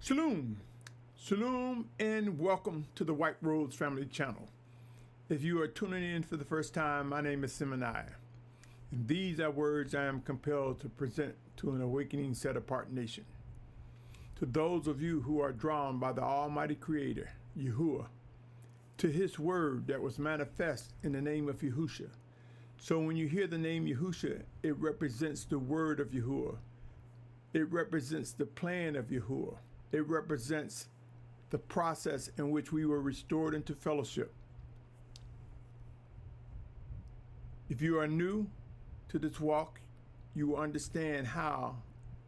Shalom, shalom, and welcome to the White Rose Family Channel. If you are tuning in for the first time, my name is Symmanayah, and these are words I am compelled to present to an awakening, set-apart nation. To those of you who are drawn by the Almighty Creator, Yahuah, to His word that was manifest in the name of Yahusha. So when you hear the name Yahusha, it represents the word of Yahuah. It represents the plan of Yahuah. It represents the process in which we were restored into fellowship. If you are new to this walk, you will understand how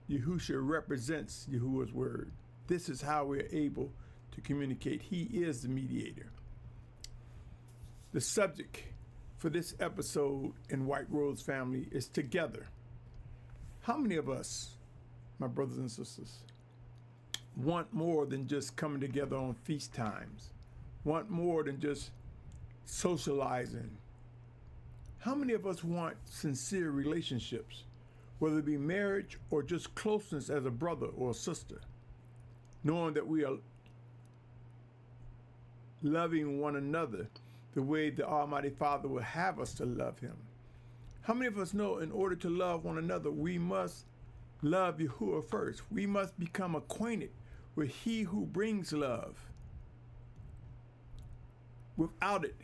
Yahusha represents Yahuwah's word. This is how we are able to communicate. He is the mediator. The subject for this episode in White Rose Family is together. How many of us, my brothers and sisters, want more than just coming together on feast times, want more than just socializing? How many of us want sincere relationships, whether it be marriage or just closeness as a brother or a sister, knowing that we are loving one another the way the Almighty Father will have us to love Him? How many of us know in order to love one another, we must love Yahuwah first? We must become acquainted with He who brings love. Without it,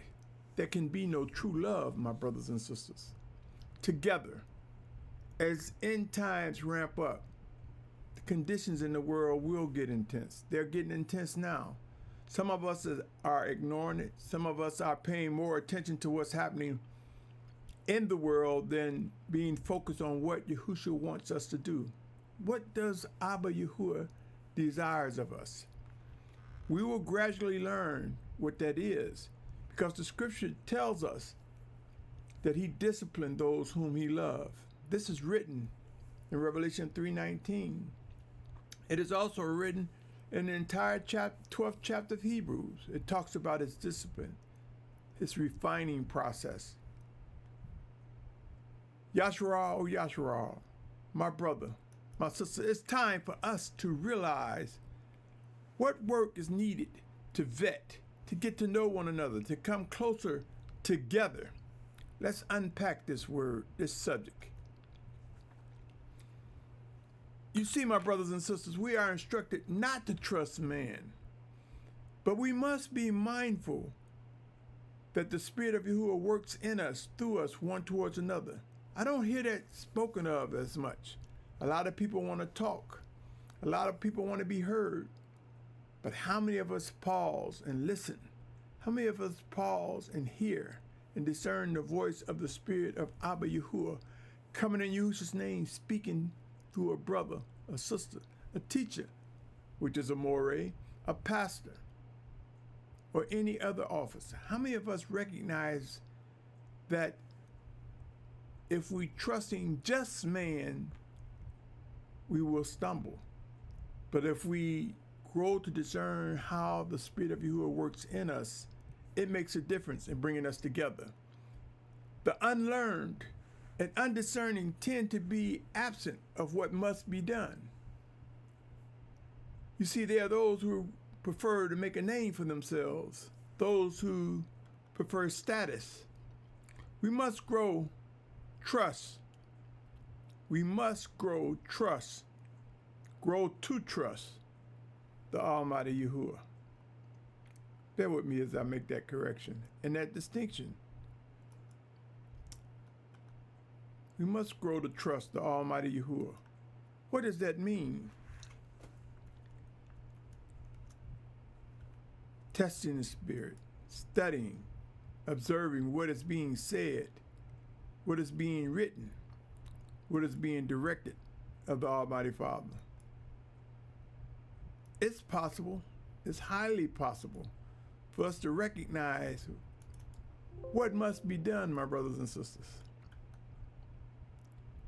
there can be no true love, my brothers and sisters. Together, as end times ramp up, the conditions in the world will get intense. They're getting intense now. Some of us are ignoring it. Some of us are paying more attention to what's happening in the world than being focused on what Yahusha wants us to do. What does Abba Yahuwah desires of us? We will gradually learn what that is, because the scripture tells us that He disciplined those whom He loved. This is written in Revelation 3:19. It is also written in the entire 12th chapter of Hebrews. It talks about His discipline, His refining process. Yashar'al, Yashar'al, my brother, my sister, it's time for us to realize what work is needed to vet, to get to know one another, to come closer together. Let's unpack this word, this subject. You see, my brothers and sisters, we are instructed not to trust man, but we must be mindful that the Spirit of Yahuwah works in us, through us, one towards another. I don't hear that spoken of as much. A lot of people want to talk. A lot of people want to be heard. But how many of us pause and listen? How many of us pause and hear and discern the voice of the Spirit of Abba Yahuwah coming in Yahusha's name, speaking through a brother, a sister, a teacher, which is a moray, a pastor, or any other officer? How many of us recognize that if we trust in just man, we will stumble? But if we grow to discern how the Spirit of Yahuwah works in us, it makes a difference in bringing us together. The unlearned and undiscerning tend to be absent of what must be done. You see, there are those who prefer to make a name for themselves, those who prefer status. We must grow trust. We must grow trust. Grow to trust the Almighty Yahuwah. Bear with me as I make that correction and that distinction. We must grow to trust the Almighty Yahuwah. What does that mean? Testing the Spirit, studying, observing what is being said, what is being written, what is being directed of the Almighty Father. It's possible, it's highly possible for us to recognize what must be done, my brothers and sisters.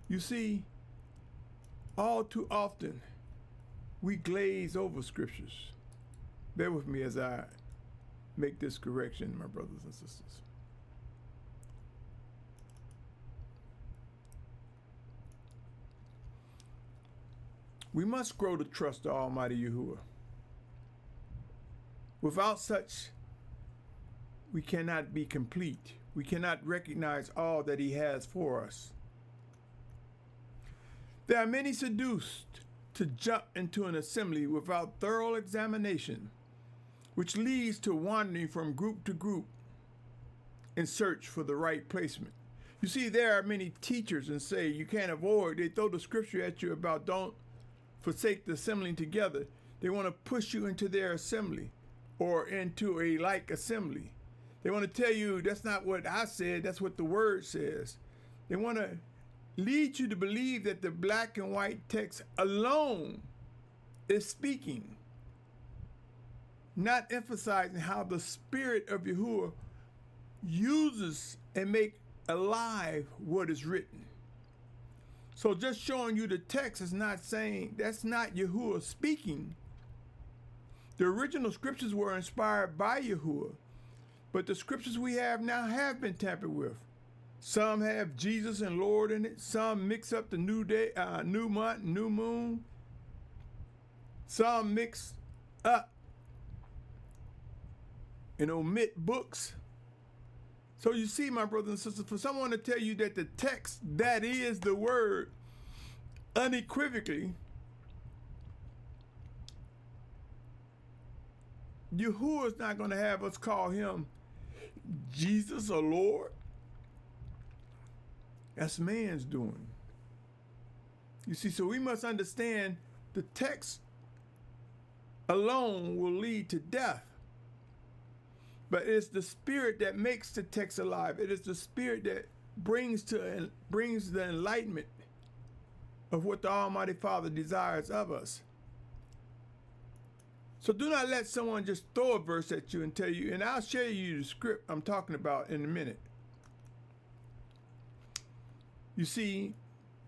You see, all too often, we glaze over scriptures. Bear with me as I make this correction, my brothers and sisters. We must grow to trust the Almighty Yahuwah. Without such, we cannot be complete. We cannot recognize all that he has for us. There are many seduced to jump into an assembly without thorough examination, which leads to wandering from group to group in search for the right placement. You see, there are many teachers and say you can't avoid. They throw the scripture at you about don't forsake the assembling together. They want to push you into their assembly or into a like assembly. They want to tell you that's not what I said, that's what the word says. They want to lead you to believe that the black and white text alone is speaking, not emphasizing how the Spirit of Yahuah uses and make alive what is written. So just showing you the text is not saying that's not Yahuah speaking. The original scriptures were inspired by Yahuah, but the scriptures we have now have been tampered with. Some have Jesus and Lord in it. Some mix up the new day, new month, new moon. Some mix up and omit books. So you see, my brothers and sisters, for someone to tell you that the text, that is the word, unequivocally, Yahuah is not going to have us call him Jesus or Lord. That's man's doing. You see, so we must understand the text alone will lead to death. But it's the Spirit that makes the text alive. It is the Spirit that brings the enlightenment of what the Almighty Father desires of us. So do not let someone just throw a verse at you and tell you, and I'll share you the script I'm talking about in a minute. You see,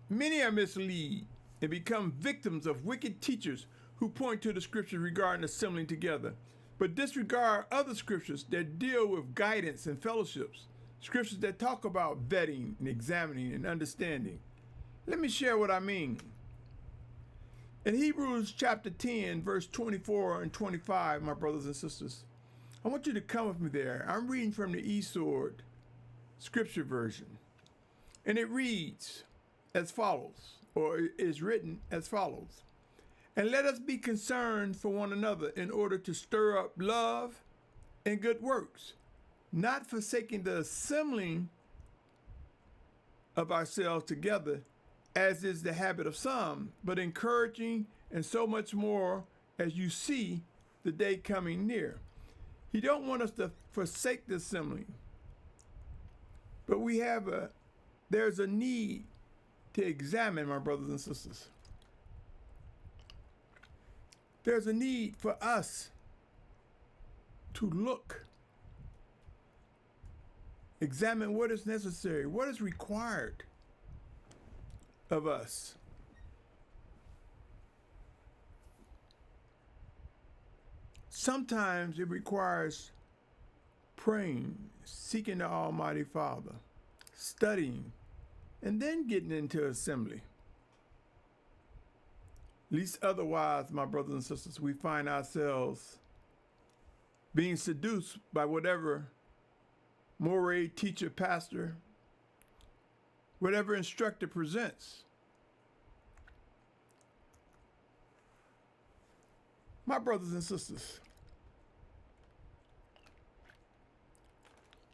many are misled and become victims of wicked teachers who point to the scriptures regarding assembling together, but disregard other scriptures that deal with guidance and fellowships, scriptures that talk about vetting and examining and understanding. Let me share what I mean. In Hebrews chapter 10, verse 24 and 25, my brothers and sisters, I want you to come with me there. I'm reading from the eSword scripture version. And it reads as follows, or is written as follows. And let us be concerned for one another in order to stir up love and good works, not forsaking the assembling of ourselves together, as is the habit of some, but encouraging, and so much more as you see the day coming near. He don't want us to forsake the assembling, but there's a need to examine, my brothers and sisters. There's a need for us to look, examine what is necessary, what is required of us. Sometimes it requires praying, seeking the Almighty Father, studying, and then getting into assembly. Least otherwise, my brothers and sisters, we find ourselves being seduced by whatever moray, teacher, pastor, whatever instructor presents. My brothers and sisters,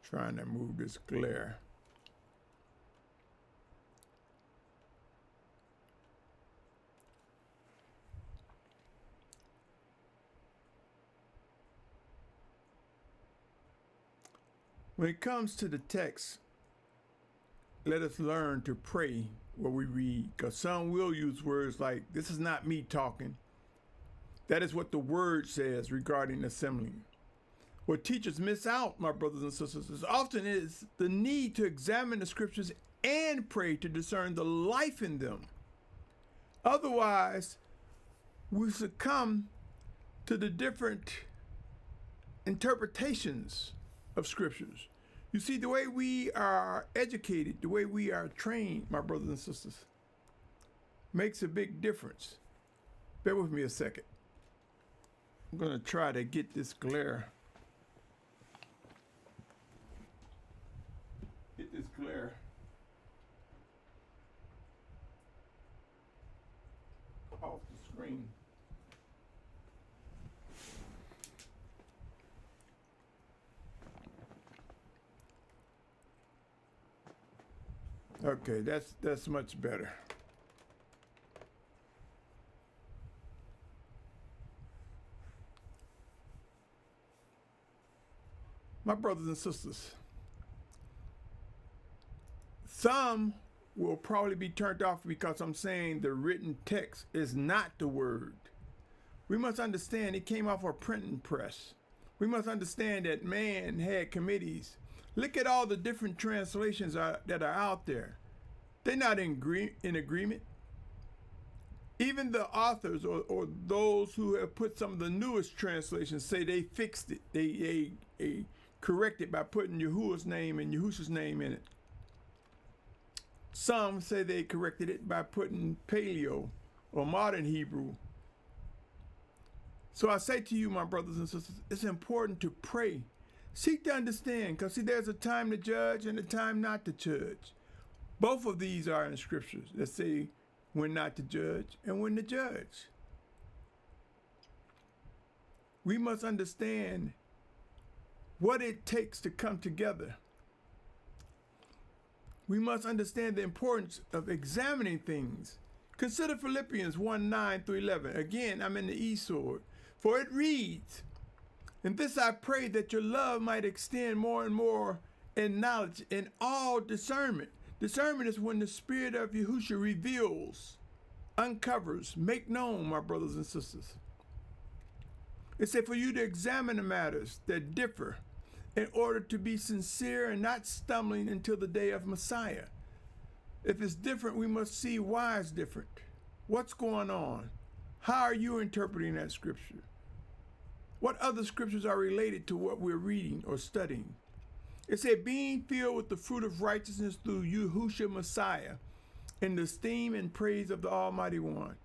trying to move this glare. When it comes to the text, let us learn to pray what we read, because some will use words like, this is not me talking. That is what the word says regarding assembling. What teachers miss out, my brothers and sisters, is often is the need to examine the scriptures and pray to discern the life in them. Otherwise, we succumb to the different interpretations of scriptures. You see, the way we are educated, the way we are trained, my brothers and sisters, makes a big difference. Bear with me a second. I'm going to try to get this glare. Get this glare. Off the screen. Okay, that's much better. My brothers and sisters, some will probably be turned off because I'm saying the written text is not the word. We must understand it came off a printing press. We must understand that man had committees. Look at all the different translations that are out there. They're not in agreement. Even the authors or those who have put some of the newest translations say they fixed it. They corrected by putting Yahuah's name and Yahusha's name in it. Some say they corrected it by putting Paleo or modern Hebrew. So I say to you, my brothers and sisters, it's important to pray. Seek to understand, because see, there's a time to judge and a time not to judge. Both of these are in scriptures that say when not to judge and when to judge. We must understand what it takes to come together. We must understand the importance of examining things. Consider Philippians 1:9-11. Again, I'm in the e-sword. For it reads, "And this I pray, that your love might extend more and more in knowledge and all discernment." Discernment is when the Spirit of Yahusha reveals, uncovers, make known, my brothers and sisters. It said for you to examine the matters that differ in order to be sincere and not stumbling until the day of Messiah. If it's different, we must see why it's different. What's going on? How are you interpreting that scripture? What other scriptures are related to what we're reading or studying? It said, being filled with the fruit of righteousness through Yahusha Messiah, in the esteem and praise of the Almighty One,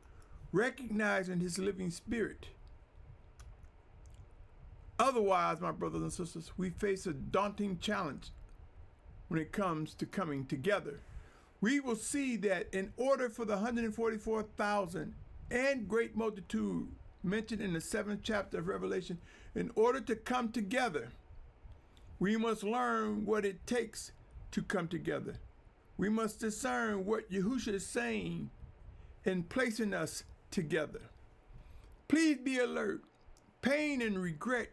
recognizing his living spirit. Otherwise, my brothers and sisters, we face a daunting challenge when it comes to coming together. We will see that in order for the 144,000 and great multitude mentioned in the 7th chapter of Revelation, in order to come together, we must learn what it takes to come together. We must discern what Yahusha is saying in placing us together. Please be alert. Pain and regret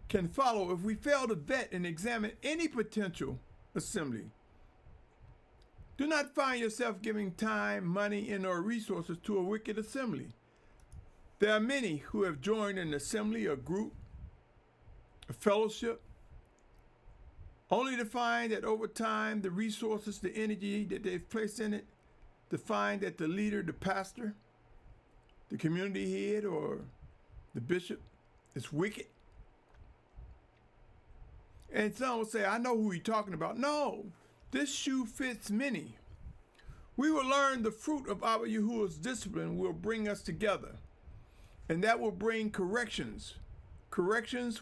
can follow if we fail to vet and examine any potential assembly. Do not find yourself giving time, money, and/or resources to a wicked assembly. There are many who have joined an assembly, a group, a fellowship, only to find that over time, the resources, the energy that they've placed in it, to find that the leader, the pastor, the community head, or the bishop is wicked. And some will say, I know who you're talking about. No, this shoe fits many. We will learn the fruit of our Yahuah's discipline will bring us together. And that will bring corrections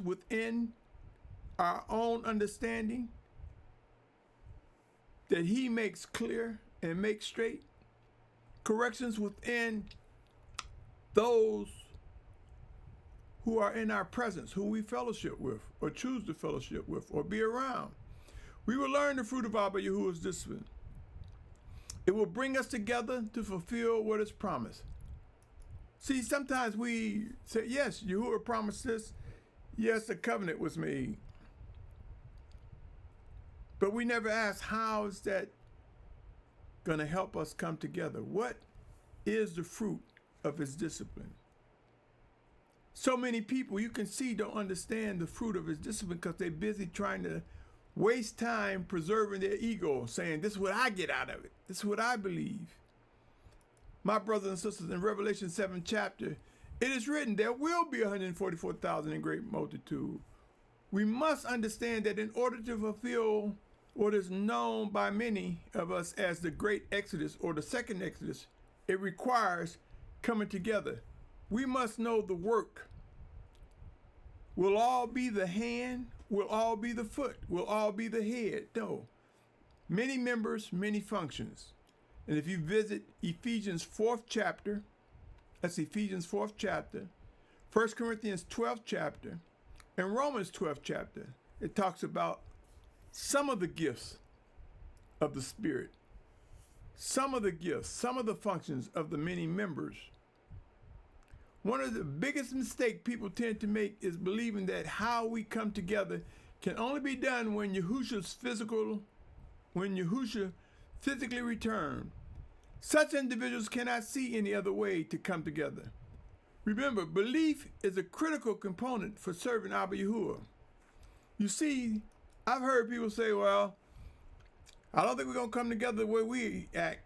within our own understanding that he makes clear and makes straight. Corrections within those who are in our presence, who we fellowship with, or choose to fellowship with, or be around. We will learn the fruit of Abba Yahuah's discipline. It will bring us together to fulfill what is promised. See, sometimes we say, yes, Yahuah promised this. Yes, the covenant was made. But we never ask, how is that going to help us come together? What is the fruit of his discipline? So many people, you can see, don't understand the fruit of his discipline because they're busy trying to waste time preserving their ego, saying, this is what I get out of it. This is what I believe. My brothers and sisters, in Revelation 7th chapter, it is written, there will be 144,000 in great multitude. We must understand that in order to fulfill what is known by many of us as the great Exodus or the second Exodus, it requires coming together. We must know the work We'll all be the hand, we'll all be the foot, we'll all be the head. No. Many members, many functions. And if you visit Ephesians 4th chapter, that's Ephesians 4th chapter, 1 Corinthians 12th chapter, and Romans 12th chapter, it talks about some of the gifts of the Spirit, some of the gifts, some of the functions of the many members. One of the biggest mistakes people tend to make is believing that how we come together can only be done when Yahushua physically returned. Such individuals cannot see any other way to come together. Remember, belief is a critical component for serving Abba Yahuah. You see, I've heard people say, well, I don't think we're going to come together the way we act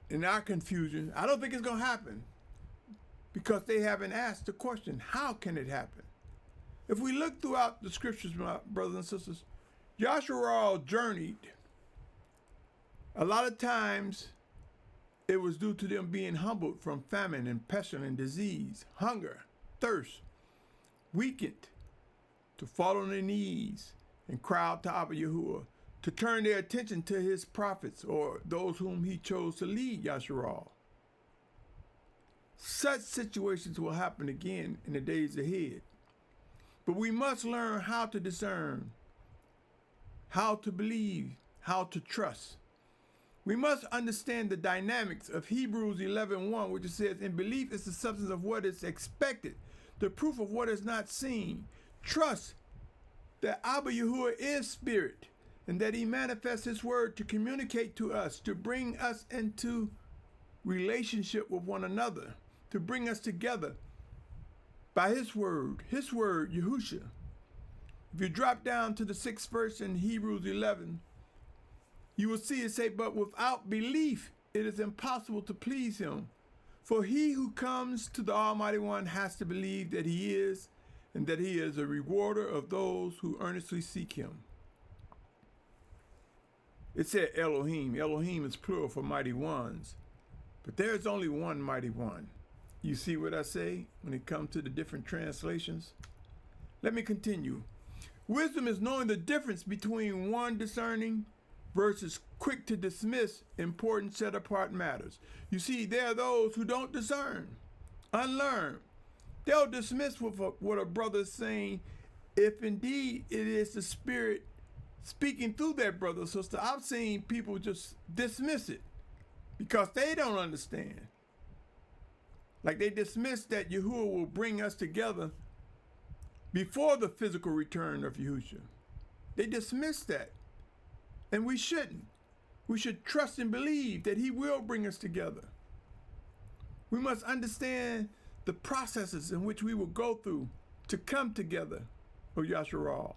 in our confusion. I don't think it's going to happen, because they haven't asked the question, how can it happen? If we look throughout the scriptures, my brothers and sisters, Yashar'al journeyed. A lot of times it was due to them being humbled from famine and pestilence and disease, hunger, thirst, weakened, to fall on their knees and cry out to Abba Yahuah, to turn their attention to his prophets or those whom he chose to lead Yashar'al. Such situations will happen again in the days ahead. But we must learn how to discern, how to believe, how to trust. We must understand the dynamics of Hebrews 11:1, which says, "And belief is the substance of what is expected, the proof of what is not seen." Trust that Abba Yahuah is spirit, and that he manifests his word to communicate to us, to bring us into relationship with one another, to bring us together by his word, Yahusha. If you drop down to the 6th verse in Hebrews 11, you will see it say, "But without belief, it is impossible to please him. For he who comes to the Almighty One has to believe that he is, and that he is a rewarder of those who earnestly seek him." It said Elohim. Elohim is plural for mighty ones. But there is only one mighty one. You see what I say when it comes to the different translations? Let me continue. Wisdom is knowing the difference between one discerning versus quick to dismiss important set-apart matters. You see, there are those who don't discern, unlearn. They'll dismiss what a brother is saying if indeed it is the Spirit speaking through their brother or sister. I've seen people just dismiss it because they don't understand. Like they dismiss that Yahuah will bring us together before the physical return of Yahusha. They dismiss that. And we shouldn't. We should trust and believe that he will bring us together. We must understand the processes in which we will go through to come together, O Yashar'al.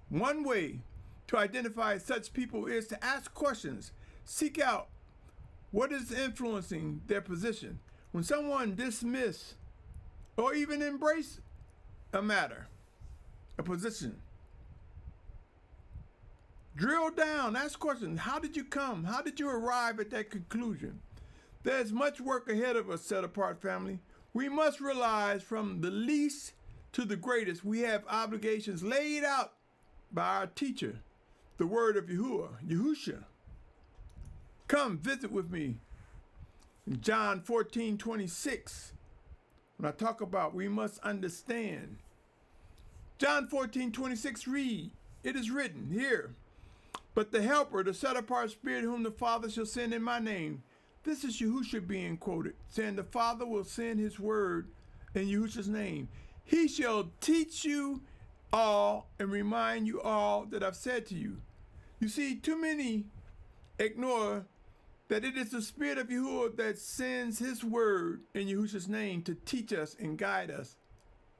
One way to identify such people is to ask questions. Seek out what is influencing their position. When someone dismiss or even embrace a matter, a position, drill down, ask questions. How did you come? How did you arrive at that conclusion? There's much work ahead of us, set-apart family. We must realize from the least to the greatest, we have obligations laid out by our teacher, the word of Yahuah, Yahusha. Come visit with me in John 14:26. When I talk about we must understand. John 14:26 read, "It is written here, but the helper, the set-apart spirit whom the Father shall send in my name." This is Yahusha being quoted, saying the Father will send his word in Yahusha's name. "He shall teach you all and remind you all that I've said to you." You see, too many ignore that it is the Spirit of Yahuah that sends his word in Yahusha's name to teach us and guide us,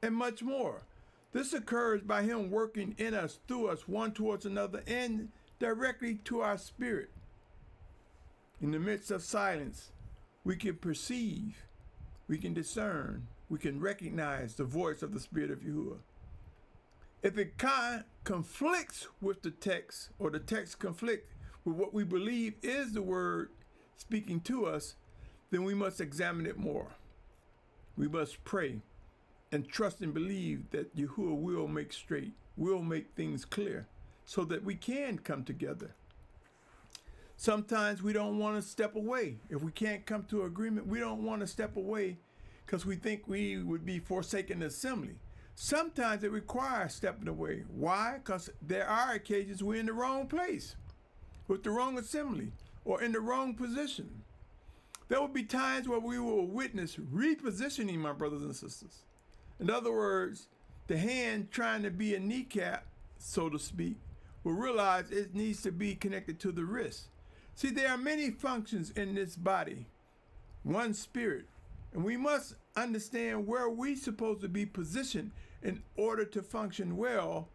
and much more. This occurs by him working in us, through us, one towards another, and directly to our spirit. In the midst of silence, we can perceive, we can discern, we can recognize the voice of the Spirit of Yahuah. If it conflicts with the text, or the text conflicts with what we believe is the word speaking to us, then we must examine it more. We must pray and trust and believe that Yahuah will make straight, will make things clear so that we can come together. Sometimes we don't want to step away. If we can't come to agreement, we don't want to step away because we think we would be forsaking the assembly. Sometimes it requires stepping away. Why? Because there are occasions we're in the wrong place, with the wrong assembly, or in the wrong position. There will be times where we will witness repositioning, my brothers and sisters. In other words, the hand trying to be a kneecap, so to speak, will realize it needs to be connected to the wrist. See, there are many functions in this body, one spirit, and we must understand where we're supposed to be positioned in order to function well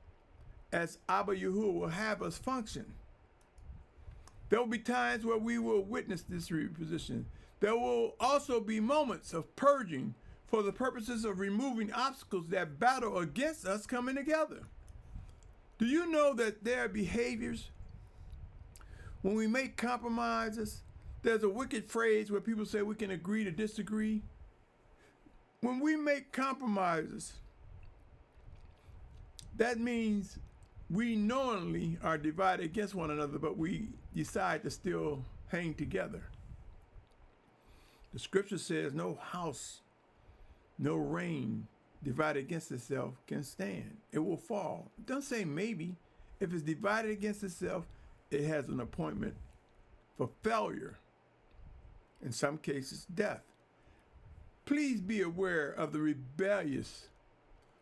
as Abba Yahuah will have us function. There will be times where we will witness this reposition. There will also be moments of purging for the purposes of removing obstacles that battle against us coming together. Do you know that there are behaviors when we make compromises? There's a wicked phrase where people say we can agree to disagree. When we make compromises, that means we knowingly are divided against one another, but we decide to still hang together. The scripture says no house, no reign divided against itself can stand. It will fall. It doesn't say maybe. If it's divided against itself, it has an appointment for failure. In some cases, death. Please be aware of the rebellious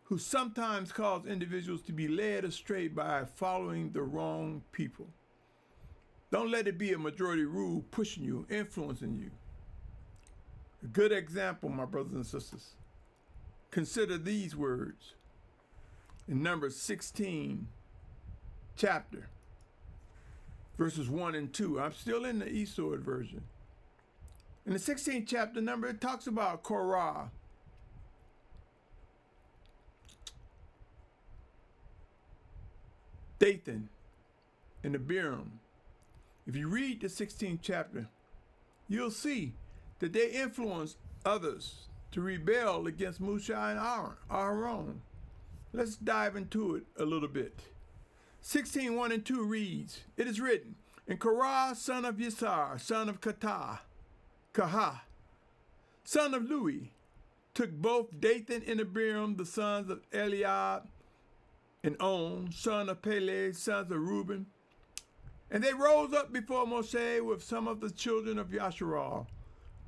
who sometimes cause individuals to be led astray by following the wrong people. Don't let it be a majority rule pushing you, influencing you. A good example, my brothers and sisters. Consider these words in Numbers 16 chapter, verses 1 and 2. I'm still in the Eastward version. In the 16th chapter number, it talks about Korah. Dathan and Abiram. If you read the 16th chapter, you'll see that they influenced others to rebel against Musa and Aaron. Let's dive into it a little bit. 16:1 and 2 reads, "It is written, and Korah, son of Yasar, son of Kahah, son of Lui, took both Dathan and Abiram, the sons of Eliab, and On, son of Peleg, sons of Reuben. And they rose up before Moshe with some of the children of Yashar'al,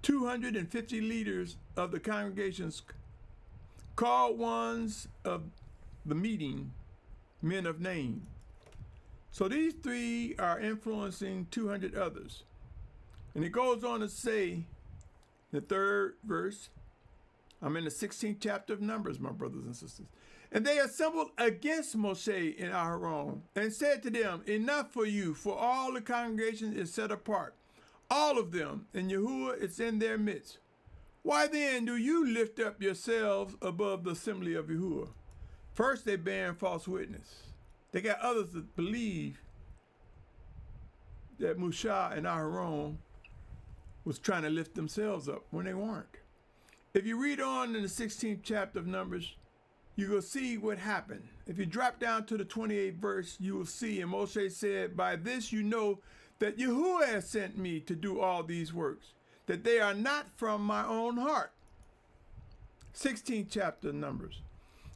250 leaders of the congregations, called ones of the meeting, men of name." So these three are influencing 200 others. And it goes on to say, the third verse, I'm in the 16th chapter of Numbers, my brothers and sisters. "And they assembled against Moshe and Aaron and said to them, Enough for you, for all the congregation is set apart, all of them, and Yahuah is in their midst. Why then do you lift up yourselves above the assembly of Yahuah?" First, they bear false witness. They got others that believe that Musa and Aaron was trying to lift themselves up when they weren't. If you read on in the 16th chapter of Numbers, you will see what happened. If you drop down to the 28th verse, you will see, and Moshe said, "By this you know that Yahuah has sent me to do all these works, that they are not from my own heart." 16th chapter of Numbers.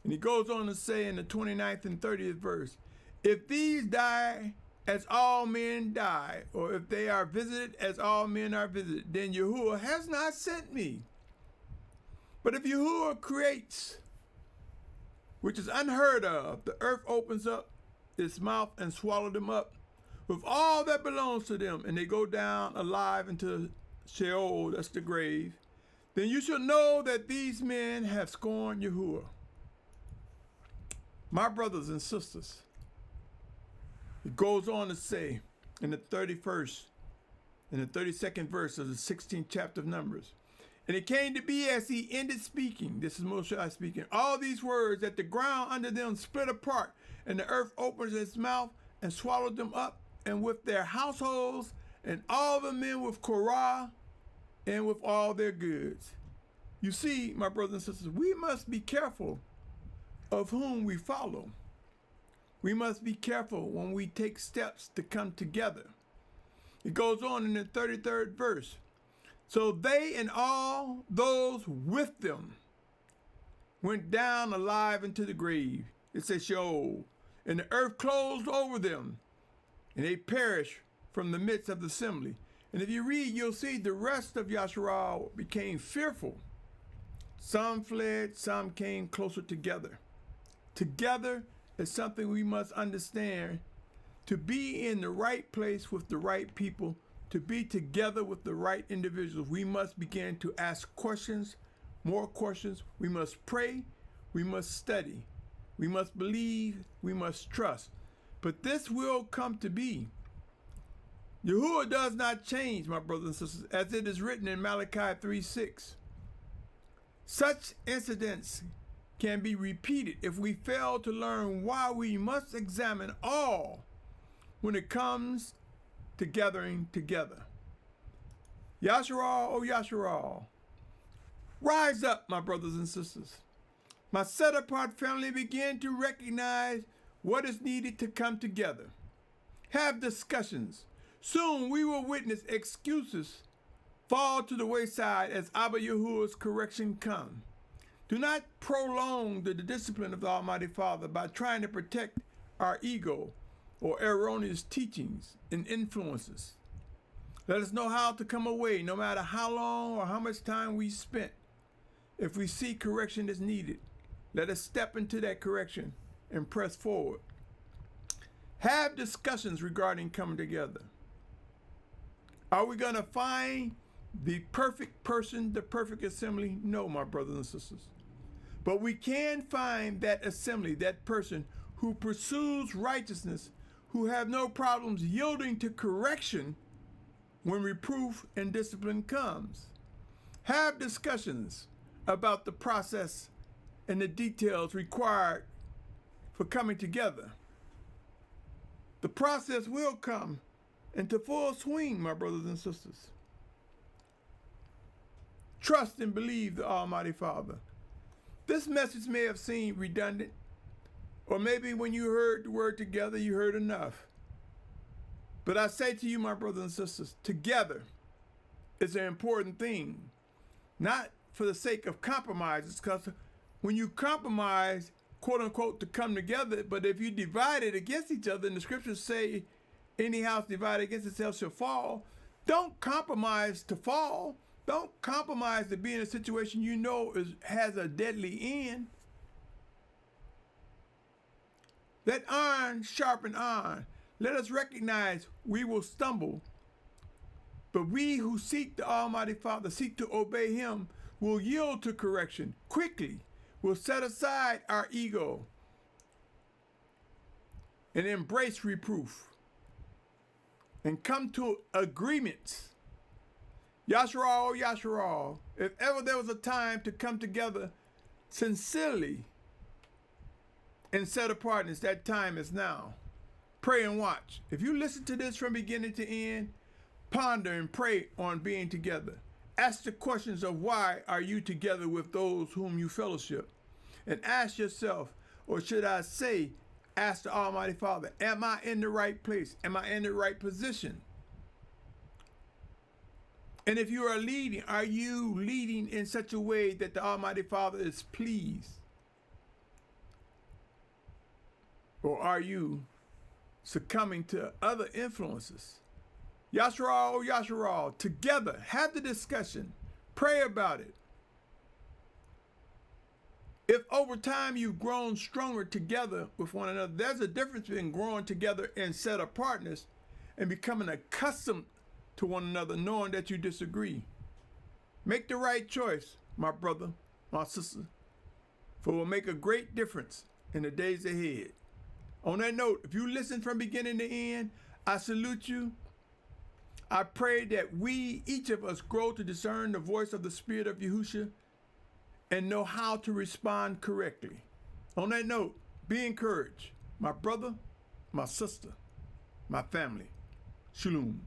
And he goes on to say in the 29th and 30th verse, "If these die as all men die, or if they are visited as all men are visited, then Yahuah has not sent me. But if Yahuah creates, which is unheard of, the earth opens up its mouth and swallows them up with all that belongs to them, and they go down alive into Sheol," that's the grave, "then you shall know that these men have scorned Yahuah." My brothers and sisters, it goes on to say in the 31st and the 32nd verse of the 16th chapter of Numbers, "And it came to be as he ended speaking," this is Moshe speaking, "all these words, that the ground under them split apart, and the earth opened its mouth and swallowed them up, and with their households, and all the men with Korah, and with all their goods. You see, my brothers and sisters, we must be careful of whom we follow. We must be careful when we take steps to come together. It goes on in the 33rd verse. So they and all those with them went down alive into the grave. It says Sheol, and the earth closed over them, and they perished from the midst of the assembly. And if you read, you'll see the rest of Yashar'al became fearful. Some fled, some came closer together. Together is something we must understand. To be in the right place with the right people, to be together with the right individuals, we must begin to ask questions, more questions. We must pray, we must study, we must believe, we must trust. But this will come to be. Yahuah does not change, my brothers and sisters, as it is written in Malachi 3:6. Such incidents can be repeated if we fail to learn why we must examine all when it comes to gathering together. Yashar'al, oh Yashar'al, rise up, my brothers and sisters. My set-apart family, begin to recognize what is needed to come together. Have discussions. Soon we will witness excuses fall to the wayside as Abba Yahuah's correction comes. Do not prolong the discipline of the Almighty Father by trying to protect our ego or erroneous teachings and influences. Let us know how to come away, no matter how long or how much time we spent. If we see correction is needed, let us step into that correction and press forward. Have discussions regarding coming together. Are we going to find the perfect person, the perfect assembly? No, my brothers and sisters. But we can find that assembly, that person who pursues righteousness, who have no problems yielding to correction when reproof and discipline comes. Have discussions about the process and the details required for coming together. The process will come into full swing, my brothers and sisters. Trust and believe the Almighty Father. This message may have seemed redundant, or maybe when you heard the word together, you heard enough. But I say to you, my brothers and sisters, together is an important thing, not for the sake of compromises, because when you compromise, quote unquote, to come together, but if you divide it against each other, and the scriptures say, any house divided against itself shall fall, don't compromise to fall. Don't compromise to be in a situation you know has a deadly end. Let iron sharpen iron. Let us recognize we will stumble, but we who seek the Almighty Father, seek to obey Him, will yield to correction quickly, will set aside our ego and embrace reproof and come to agreements. Yashar'al, Yashar'al, if ever there was a time to come together sincerely and set apartness, that time is now. Pray and watch. If you listen to this from beginning to end, ponder and pray on being together. Ask the questions of why are you together with those whom you fellowship? And ask yourself, or should I say, ask the Almighty Father, am I in the right place? Am I in the right position? And if you are leading, are you leading in such a way that the Almighty Father is pleased? Or are you succumbing to other influences? Yashar'al, oh Yashar'al, together, have the discussion, pray about it. If over time you've grown stronger together with one another, there's a difference between growing together in set apartness and becoming accustomed to one another, knowing that you disagree. Make the right choice, my brother, my sister, for it will make a great difference in the days ahead. On that note, if you listen from beginning to end, I salute you. I pray that we, each of us, grow to discern the voice of the Spirit of Yahusha and know how to respond correctly. On that note, be encouraged, my brother, my sister, my family. Shalom.